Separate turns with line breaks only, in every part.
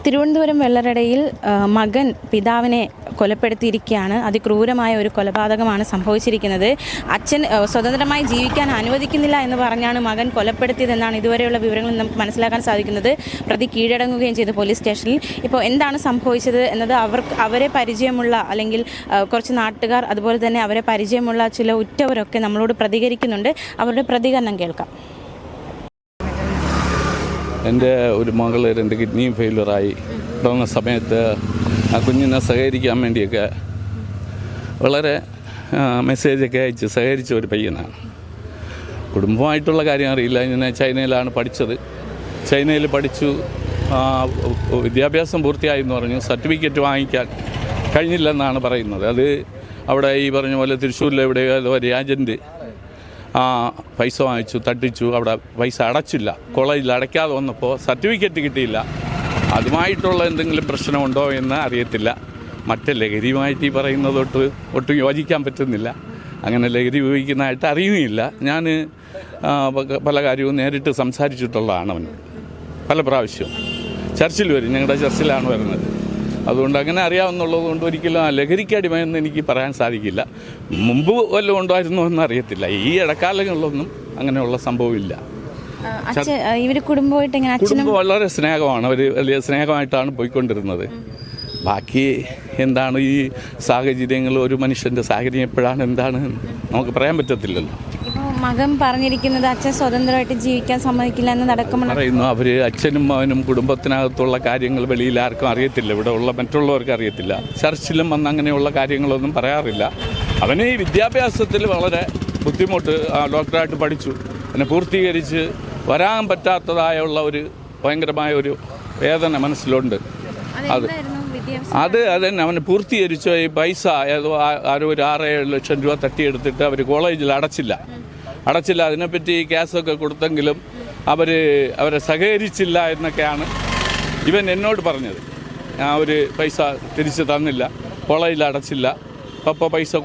തിരുവനന്തപുരം വെള്ളറടയിൽ മകൻ പിതാവിനെ കൊലപ്പെടുത്തിയിരിക്കുകയാണ്. അതിക്രൂരമായ ഒരു കൊലപാതകമാണ് സംഭവിച്ചിരിക്കുന്നത്. അച്ഛൻ സ്വതന്ത്രമായി ജീവിക്കാൻ അനുവദിക്കുന്നില്ല എന്ന് പറഞ്ഞാണ് മകൻ കൊലപ്പെടുത്തിയതെന്നാണ് ഇതുവരെയുള്ള വിവരങ്ങൾ നമുക്ക് മനസ്സിലാക്കാൻ സാധിക്കുന്നത്. പ്രതി കീഴടങ്ങുകയും ചെയ്തു പോലീസ് സ്റ്റേഷനിൽ. ഇപ്പോൾ എന്താണ് സംഭവിച്ചത് എന്നത് അവരെ പരിചയമുള്ള അല്ലെങ്കിൽ കുറച്ച് നാട്ടുകാർ അതുപോലെ തന്നെ അവരെ പരിചയമുള്ള ചില ഉറ്റവരൊക്കെ നമ്മളോട് പ്രതികരിക്കുന്നുണ്ട്. അവരുടെ പ്രതികരണം കേൾക്കാം.
എൻ്റെ ഒരു മകൾ 2 കിഡ്നിയും ഫെയിലറായി തുടങ്ങുന്ന സമയത്ത് ആ കുഞ്ഞിനെ സഹകരിക്കാൻ വേണ്ടിയൊക്കെ വളരെ മെസ്സേജൊക്കെ അയച്ച് സഹകരിച്ച ഒരു പയ്യനാണ്. കുടുംബമായിട്ടുള്ള കാര്യം അറിയില്ല. ഇങ്ങനെ ചൈനയിലാണ് പഠിച്ചത്. ചൈനയിൽ പഠിച്ചു, വിദ്യാഭ്യാസം പൂർത്തിയായി എന്ന് പറഞ്ഞു. സർട്ടിഫിക്കറ്റ് വാങ്ങിക്കാൻ കഴിഞ്ഞില്ലെന്നാണ് പറയുന്നത്. അത് അവിടെ ഈ പറഞ്ഞ പോലെ തൃശ്ശൂരിൽ എവിടെയോ ഒരു ഏജൻറ്റ് പൈസ വാങ്ങിച്ചു, തട്ടിച്ചു. അവിടെ പൈസ അടച്ചില്ല. കോളേജിൽ അടയ്ക്കാതെ വന്നപ്പോൾ സർട്ടിഫിക്കറ്റ് കിട്ടിയില്ല. അതുമായിട്ടുള്ള എന്തെങ്കിലും പ്രശ്നമുണ്ടോ എന്ന് അറിയത്തില്ല. മറ്റേ ലഹരിയുമായിട്ട് ഈ പറയുന്നത് ഒട്ടും യോജിക്കാൻ പറ്റുന്നില്ല. അങ്ങനെ ലഹരി ഉപയോഗിക്കുന്നതായിട്ട് അറിയുകയില്ല. ഞാൻ പല കാര്യവും നേരിട്ട് സംസാരിച്ചിട്ടുള്ളതാണ് അവന് പല പ്രാവശ്യവും. ചർച്ചിൽ വരും, ഞങ്ങളുടെ ചർച്ചിലാണ് വരുന്നത്. അതുകൊണ്ട് അങ്ങനെ അറിയാവുന്നുള്ളത് കൊണ്ട് ഒരിക്കലും ആ ലഹരിക്കടിമയെന്ന് എനിക്ക് പറയാൻ സാധിക്കില്ല. മുമ്പ് വല്ലതും ഉണ്ടായിരുന്നോ എന്ന് അറിയത്തില്ല. ഈ ഇടക്കാലങ്ങളിലൊന്നും അങ്ങനെയുള്ള സംഭവമില്ല. കുടുംബം വളരെ സ്നേഹമാണ്. അവർ വലിയ സ്നേഹമായിട്ടാണ് പോയിക്കൊണ്ടിരുന്നത്. ബാക്കി എന്താണ് ഈ സാഹചര്യങ്ങൾ, ഒരു മനുഷ്യൻ്റെ സാഹചര്യം എപ്പോഴാണ് എന്താണ് നമുക്ക് പറയാൻ പറ്റത്തില്ലല്ലോ.
മകൻ പറഞ്ഞിരിക്കുന്നത് അച്ഛൻ സ്വതന്ത്രമായിട്ട് ജീവിക്കാൻ സമ്മതിക്കില്ല എന്നതടക്കം
പറയുന്നു. അവർ അച്ഛനും മകനും കുടുംബത്തിനകത്തുള്ള കാര്യങ്ങൾ വെളിയിൽ ആർക്കും അറിയത്തില്ല. ഇവിടെ ഉള്ള മറ്റുള്ളവർക്ക് അറിയത്തില്ല. ചർച്ചിലും വന്ന് അങ്ങനെയുള്ള കാര്യങ്ങളൊന്നും പറയാറില്ല. അവന് ഈ വിദ്യാഭ്യാസത്തിൽ വളരെ ബുദ്ധിമുട്ട്. ഡോക്ടറായിട്ട് പഠിച്ചു, പിന്നെ പൂർത്തീകരിച്ച് വരാൻ പറ്റാത്തതായുള്ള ഒരു ഭയങ്കരമായ ഒരു വേദന മനസ്സിലുണ്ട്. അത് തന്നെ അവന് പൂർത്തീകരിച്ച ഈ പൈസ ആരോ ഒരു 6-7 ലക്ഷം രൂപ തട്ടിയെടുത്തിട്ട് അവർ കോളേജിൽ അടച്ചില്ല. അതിനെപ്പറ്റി കേസൊക്കെ കൊടുത്തെങ്കിലും അവരെ സഹകരിച്ചില്ല എന്നൊക്കെയാണ് ഇവൻ എന്നോട് പറഞ്ഞത്. ഒരു പൈസ തിരിച്ച് തന്നില്ല, കോളേജിൽ അടച്ചില്ല. അപ്പോൾ പൈസ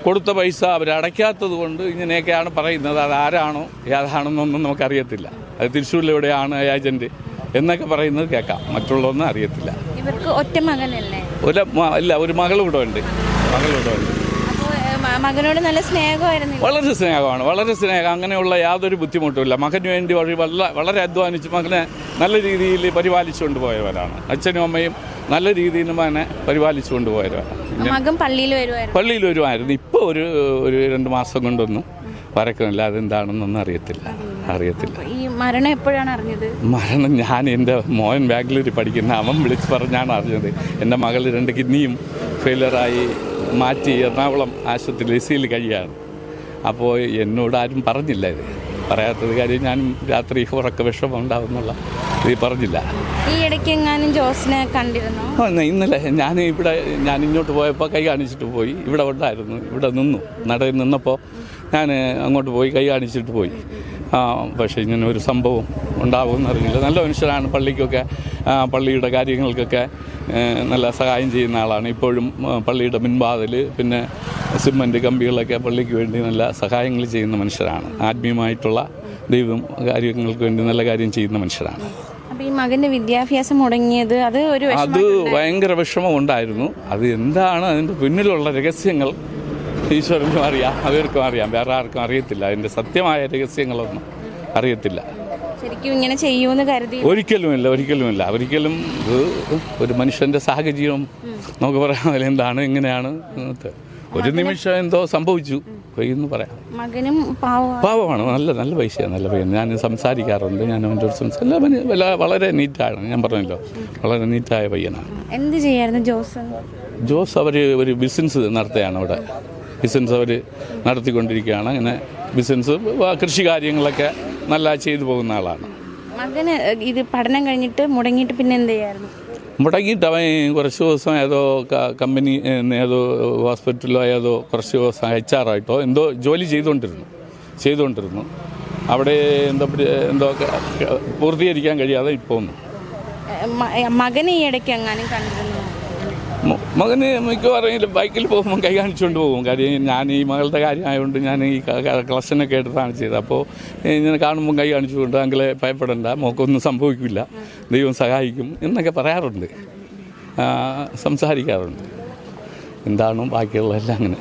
കൊടുത്ത പൈസ അവരടയ്ക്കാത്തത് കൊണ്ട് ഇങ്ങനെയൊക്കെയാണ് പറയുന്നത്. അത് ആരാണോ ഏതാണെന്നൊന്നും നമുക്കറിയത്തില്ല. അത് തൃശ്ശൂരിലെവിടെയാണ് ഏജൻറ്റ് എന്നൊക്കെ പറയുന്നത് കേൾക്കാം. മറ്റുള്ളതൊന്നും അറിയത്തില്ല.
ഇവർക്ക് ഒറ്റ മകനല്ലേ?
ഇല്ല, ഒരു മകളിവിടെ ഉണ്ട്.
മകനോട് നല്ല സ്നേഹമായിരുന്നു.
വളരെ സ്നേഹമാണ്, വളരെ സ്നേഹം. അങ്ങനെയുള്ള യാതൊരു ബുദ്ധിമുട്ടുമില്ല. മകന് വേണ്ടി വളരെ അധ്വാനിച്ച് മകനെ നല്ല രീതിയിൽ പരിപാലിച്ചു കൊണ്ടുപോയവരാണ്. അച്ഛനും അമ്മയും നല്ല രീതിയിൽ മകനെ പരിപാലിച്ചു കൊണ്ടുപോയവരാണ്.
മകൻ പള്ളിയിൽ
വരുമായിരുന്നു. ഇപ്പോൾ ഒരു 2 മാസം കൊണ്ടൊന്നും വരക്കുന്നില്ല. അതെന്താണെന്നൊന്നും അറിയത്തില്ല.
ഈ മരണം എപ്പോഴാണ് അറിഞ്ഞത്?
മരണം ഞാൻ എൻ്റെ മോൻ ബാംഗ്ലൂരിൽ പഠിക്കുന്ന അവൻ വിളിച്ച് പറഞ്ഞാണ് അറിഞ്ഞത്. എൻ്റെ മകൾ 2 കിഡ്നിയും ഫെയിലറായി മാറ്റി എറണാകുളം ആശുപത്രിയിൽ ICUയിൽ കഴിയാണ്. അപ്പോൾ എന്നോട് ആരും പറഞ്ഞില്ല. ഇത് പറയാത്തത് കാര്യം ഞാനും രാത്രി ഉറക്ക വിഷമം ഉണ്ടാവുന്നുള്ള ഇത് പറഞ്ഞില്ല.
ഈ ഇടയ്ക്ക് എങ്ങാനും ജോസിനെ കണ്ടിരുന്നു?
ഇന്നലെ ഞാൻ ഇങ്ങോട്ട് പോയപ്പോൾ കൈ കാണിച്ചിട്ട് പോയി. ഇവിടെ ഉണ്ടായിരുന്നു, ഇവിടെ നിന്നു. നടയിൽ നിന്നപ്പോൾ ഞാൻ അങ്ങോട്ട് പോയി കൈ കാണിച്ചിട്ട് പോയി. പക്ഷേ ഇങ്ങനെ ഒരു സംഭവം ഉണ്ടാവുമെന്ന് അറിഞ്ഞില്ല. നല്ല മനുഷ്യരാണ്. പള്ളിയുടെ കാര്യങ്ങൾക്കൊക്കെ നല്ല സഹായം ചെയ്യുന്ന ആളാണ്. ഇപ്പോഴും പള്ളിയുടെ മുൻവാതിൽ, പിന്നെ സിമൻറ്റ് കമ്പികളൊക്കെ പള്ളിക്ക് വേണ്ടി നല്ല സഹായങ്ങൾ ചെയ്യുന്ന മനുഷ്യരാണ്. ആത്മീയമായിട്ടുള്ള ദൈവം കാര്യങ്ങൾക്ക് വേണ്ടി നല്ല കാര്യം ചെയ്യുന്ന മനുഷ്യരാണ്.
ഈ മകൻ്റെ വിദ്യാഭ്യാസം മുടങ്ങിയത് അത്
ഭയങ്കര വിഷമം ഉണ്ടായിരുന്നു. അത് എന്താണ് അതിൻ്റെ പിന്നിലുള്ള രഹസ്യങ്ങൾ ഈശ്വരനും അറിയാം, അവർക്കും അറിയാം. വേറെ ആർക്കും അറിയത്തില്ല. അതിൻ്റെ സത്യമായ രഹസ്യങ്ങളൊന്നും അറിയത്തില്ല.
ശരിക്കും ഇങ്ങനെ ചെയ്യുമെന്ന് കരുതി? ഒരിക്കലുമില്ല.
ഒരിക്കലും ഒരു മനുഷ്യൻ്റെ സാഹചര്യം നമുക്ക് പറയാൻ എന്താണ് എങ്ങനെയാണ്. ഒരു നിമിഷം എന്തോ സംഭവിച്ചു എന്ന് പറയാം.
മകനും
പാവമാണ്. നല്ല പൈസയാണ്, നല്ല പയ്യൻ. ഞാൻ സംസാരിക്കാറുണ്ട്. ഞാൻ അവൻ്റെ ഒരു വളരെ നീറ്റാണ്. ഞാൻ പറഞ്ഞല്ലോ, വളരെ നീറ്റായ പയ്യനാണ്.
എന്ത് ചെയ്യായിരുന്നു
ജോസ്? ഒരു ബിസിനസ് നടത്തുകയാണ്. അവിടെ ബിസിനസ് അവർ നടത്തിക്കൊണ്ടിരിക്കുകയാണ്. അങ്ങനെ ബിസിനസ്, കൃഷി കാര്യങ്ങളൊക്കെ നല്ല ചെയ്തു പോകുന്ന ആളാണ്.
മകന് ഇത് പഠനം കഴിഞ്ഞിട്ട് മുടങ്ങിയിട്ട് പിന്നെ എന്ത് ചെയ്യായിരുന്നു?
മുടങ്ങിയിട്ട് അവൻ കുറച്ച് ദിവസം ഏതോ കമ്പനി ഏതോ ഹോസ്പിറ്റലിലോ ഏതോ കുറച്ച് ദിവസം HR ആയിട്ടോ എന്തോ ജോലി ചെയ്തുകൊണ്ടിരുന്നു. അവിടെ എന്തോ പൂർത്തീകരിക്കാൻ കഴിയാതെ ഇപ്പോൾ
മകനെ ഈ ഇടയ്ക്ക് എങ്ങാനും കണ്ടിരുന്നു?
മകന് മിക്കവാറും ബൈക്കിൽ പോകുമ്പോൾ കൈ കാണിച്ചുകൊണ്ട് പോകും. കാര്യം ഞാൻ ഈ മകളുടെ കാര്യമായതുകൊണ്ട് ഞാൻ ഈ കളക്ഷനൊക്കെ എടുത്താണ് ചെയ്തത്. അപ്പോൾ ഇങ്ങനെ കാണുമ്പോൾ കൈ കാണിച്ചുകൊണ്ട് അങ്കിളെ ഭയപ്പെടേണ്ട, മോക്കൊന്നും സംഭവിക്കില്ല, ദൈവം സഹായിക്കും എന്നൊക്കെ പറയാറുണ്ട്, സംസാരിക്കാറുണ്ട്. എന്താണോ ബാക്കിയുള്ളതെല്ലാം അങ്ങനെ.